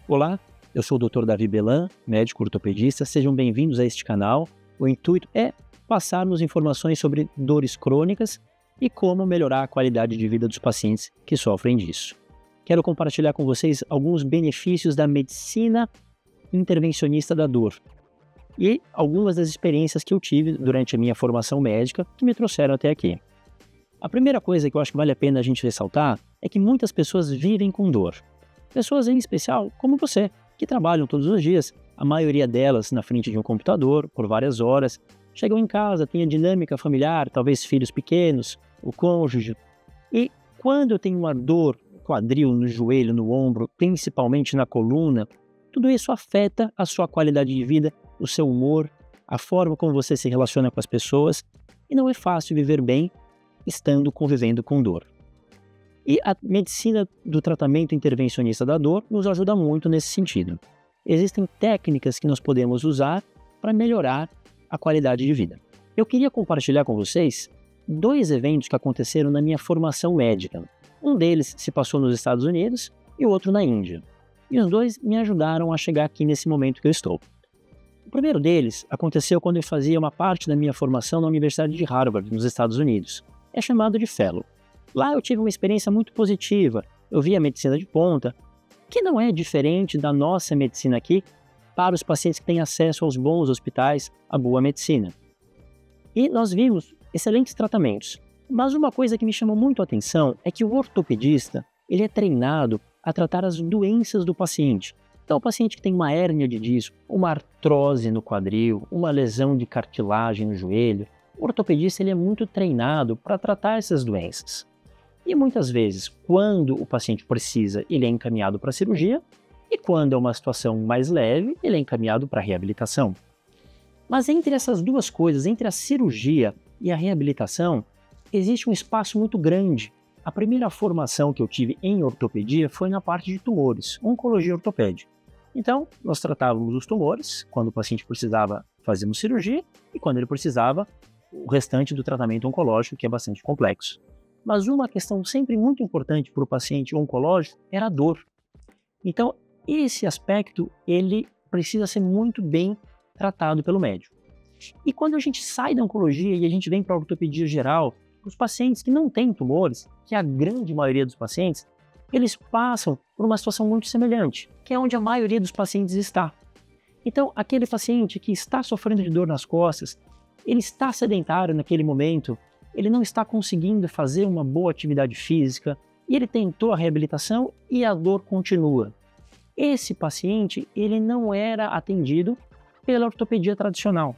Olá, eu sou o Dr. Davi Belan, médico ortopedista. Sejam bem-vindos a este canal. O intuito é passarmos informações sobre dores crônicas e como melhorar a qualidade de vida dos pacientes que sofrem disso. Quero compartilhar com vocês alguns benefícios da medicina intervencionista da dor e algumas das experiências que eu tive durante a minha formação médica que me trouxeram até aqui. A primeira coisa que eu acho que vale a pena a gente ressaltar é que muitas pessoas vivem com dor. Pessoas em especial como você, que trabalham todos os dias, a maioria delas na frente de um computador por várias horas, chegam em casa, têm a dinâmica familiar, talvez filhos pequenos, o cônjuge. E quando eu tenho uma dor no quadril, no joelho, no ombro, principalmente na coluna, tudo isso afeta a sua qualidade de vida, o seu humor, a forma como você se relaciona com as pessoas, e não é fácil viver bem estando convivendo com dor. E a medicina do tratamento intervencionista da dor nos ajuda muito nesse sentido. Existem técnicas que nós podemos usar para melhorar a qualidade de vida. Eu queria compartilhar com vocês dois eventos que aconteceram na minha formação médica. Um deles se passou nos Estados Unidos e o outro na Índia. E os dois me ajudaram a chegar aqui nesse momento que eu estou. O primeiro deles aconteceu quando eu fazia uma parte da minha formação na Universidade de Harvard, nos Estados Unidos. É chamado de Fellow. Lá eu tive uma experiência muito positiva, eu vi a medicina de ponta, que não é diferente da nossa medicina aqui para os pacientes que têm acesso aos bons hospitais, à boa medicina. E nós vimos excelentes tratamentos, mas uma coisa que me chamou muito a atenção é que o ortopedista ele é treinado a tratar as doenças do paciente. Então o paciente que tem uma hérnia de disco, uma artrose no quadril, uma lesão de cartilagem no joelho, o ortopedista ele é muito treinado para tratar essas doenças. E muitas vezes, quando o paciente precisa, ele é encaminhado para a cirurgia, e quando é uma situação mais leve, ele é encaminhado para a reabilitação. Mas entre essas duas coisas, entre a cirurgia e a reabilitação, existe um espaço muito grande. A primeira formação que eu tive em ortopedia foi na parte de tumores, oncologia ortopédica. Então, nós tratávamos os tumores, quando o paciente precisava, fazíamos cirurgia, e quando ele precisava, o restante do tratamento oncológico, que é bastante complexo. Mas uma questão sempre muito importante para o paciente oncológico era a dor. Então, esse aspecto, ele precisa ser muito bem tratado pelo médico. E quando a gente sai da oncologia e a gente vem para a ortopedia geral, os pacientes que não têm tumores, que é a grande maioria dos pacientes, eles passam por uma situação muito semelhante, que é onde a maioria dos pacientes está. Então, aquele paciente que está sofrendo de dor nas costas, ele está sedentário naquele momento, ele não está conseguindo fazer uma boa atividade física e ele tentou a reabilitação e a dor continua. Esse paciente, ele não era atendido pela ortopedia tradicional.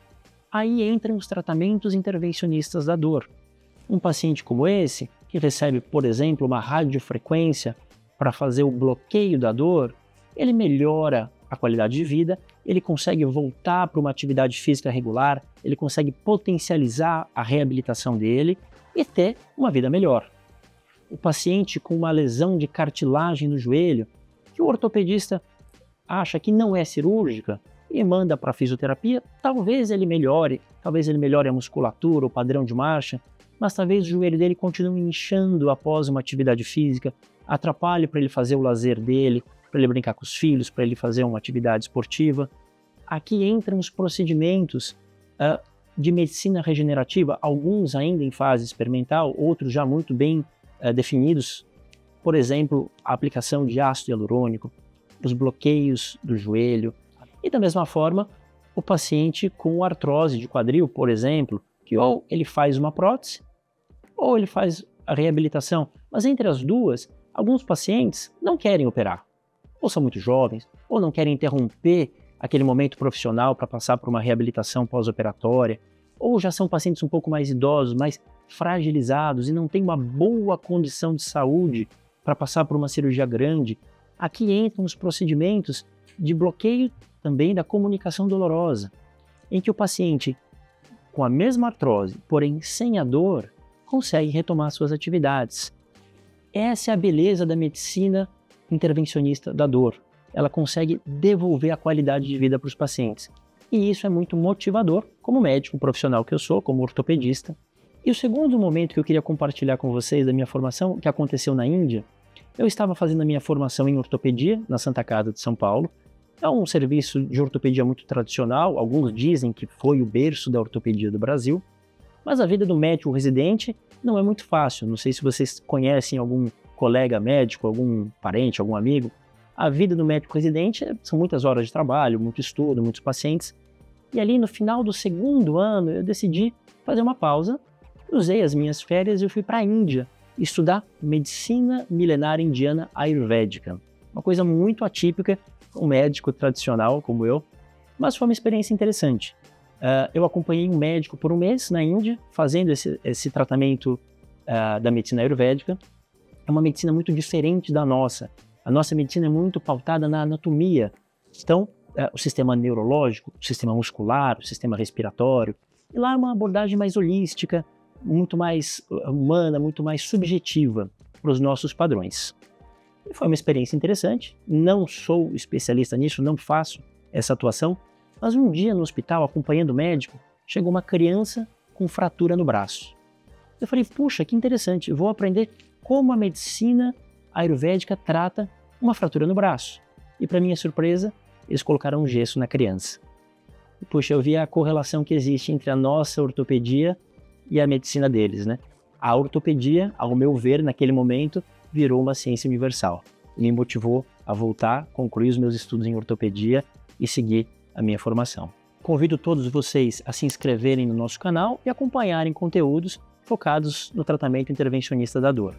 Aí entram os tratamentos intervencionistas da dor. Um paciente como esse, que recebe, por exemplo, uma radiofrequência para fazer o bloqueio da dor, ele melhora a qualidade de vida, ele consegue voltar para uma atividade física regular, ele consegue potencializar a reabilitação dele e ter uma vida melhor. O paciente com uma lesão de cartilagem no joelho, que o ortopedista acha que não é cirúrgica e manda para a fisioterapia, talvez ele melhore a musculatura, o padrão de marcha, mas talvez o joelho dele continue inchando após uma atividade física, atrapalhe para ele fazer o lazer dele, para ele brincar com os filhos, para ele fazer uma atividade esportiva. Aqui entram os procedimentos de medicina regenerativa, alguns ainda em fase experimental, outros já muito bem definidos. Por exemplo, a aplicação de ácido hialurônico, os bloqueios do joelho. E da mesma forma, o paciente com artrose de quadril, por exemplo, que ou ele faz uma prótese, ou ele faz a reabilitação. Mas entre as duas, alguns pacientes não querem operar. Ou são muito jovens, ou não querem interromper aquele momento profissional para passar por uma reabilitação pós-operatória, ou já são pacientes um pouco mais idosos, mais fragilizados e não têm uma boa condição de saúde para passar por uma cirurgia grande. Aqui entram os procedimentos de bloqueio também da comunicação dolorosa, em que o paciente com a mesma artrose, porém sem a dor, consegue retomar suas atividades. Essa é a beleza da medicina intervencionista da dor. Ela consegue devolver a qualidade de vida para os pacientes. E isso é muito motivador, como médico profissional que eu sou, como ortopedista. E o segundo momento que eu queria compartilhar com vocês da minha formação, que aconteceu na Índia, eu estava fazendo a minha formação em ortopedia na Santa Casa de São Paulo. É um serviço de ortopedia muito tradicional, alguns dizem que foi o berço da ortopedia do Brasil, mas a vida do médico residente não é muito fácil. Não sei se vocês conhecem algum colega médico, algum parente, algum amigo. A vida do médico residente são muitas horas de trabalho, muito estudo, muitos pacientes. E ali no final do segundo ano eu decidi fazer uma pausa, usei as minhas férias e eu fui para a Índia estudar medicina milenar indiana ayurvédica. Uma coisa muito atípica, um médico tradicional como eu, mas foi uma experiência interessante. Eu acompanhei um médico por um mês na Índia, fazendo esse tratamento da medicina ayurvédica. É uma medicina muito diferente da nossa. A nossa medicina é muito pautada na anatomia. Então, o sistema neurológico, o sistema muscular, o sistema respiratório. E lá é uma abordagem mais holística, muito mais humana, muito mais subjetiva para os nossos padrões. E foi uma experiência interessante. Não sou especialista nisso, não faço essa atuação, mas um dia no hospital, acompanhando o médico, chegou uma criança com fratura no braço. Eu falei, puxa, que interessante, vou aprender como a medicina ayurvédica trata uma fratura no braço. E para minha surpresa, eles colocaram um gesso na criança. E, puxa, eu vi a correlação que existe entre a nossa ortopedia e a medicina deles, né? A ortopedia, ao meu ver, naquele momento, virou uma ciência universal. E me motivou a voltar, concluir os meus estudos em ortopedia e seguir a minha formação. Convido todos vocês a se inscreverem no nosso canal e acompanharem conteúdos focados no tratamento intervencionista da dor.